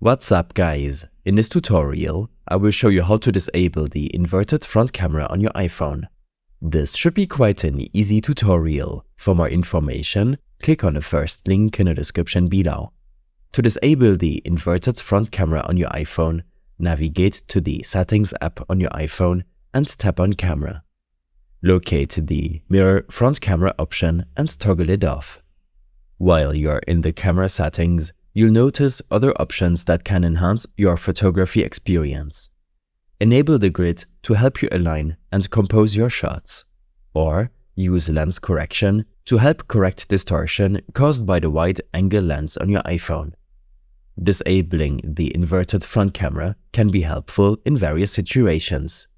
What's up guys? In this tutorial, I will show you how to disable the inverted front camera on your iPhone. This should be quite an easy tutorial. For more information, click on the first link in the description below. To disable the inverted front camera on your iPhone, navigate to the Settings app on your iPhone and tap on Camera. Locate the Mirror Front Camera option and toggle it off. While you're in the camera settings, you'll notice other options that can enhance your photography experience. Enable the grid to help you align and compose your shots, or use lens correction to help correct distortion caused by the wide-angle lens on your iPhone. Disabling the inverted front camera can be helpful in various situations.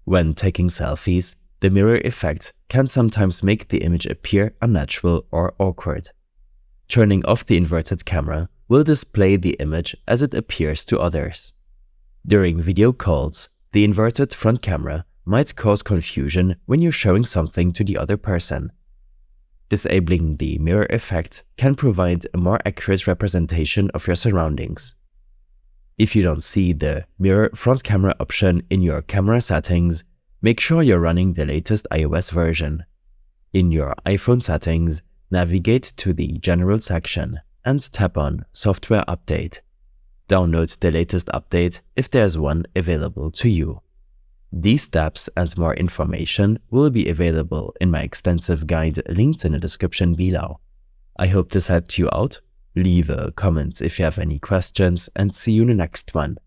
When taking selfies, the mirror effect can sometimes make the image appear unnatural or awkward. Turning off the inverted camera will display the image as it appears to others. During video calls, the inverted front camera might cause confusion when you're showing something to the other person. Disabling the mirror effect can provide a more accurate representation of your surroundings. If you don't see the mirror front camera option in your camera settings, make sure you're running the latest iOS version. In your iPhone settings, navigate to the General section and tap on Software Update. Download the latest update if there's one available to you. These steps and more information will be available in my extensive guide linked in the description below. I hope this helped you out. Leave a comment if you have any questions and see you in the next one.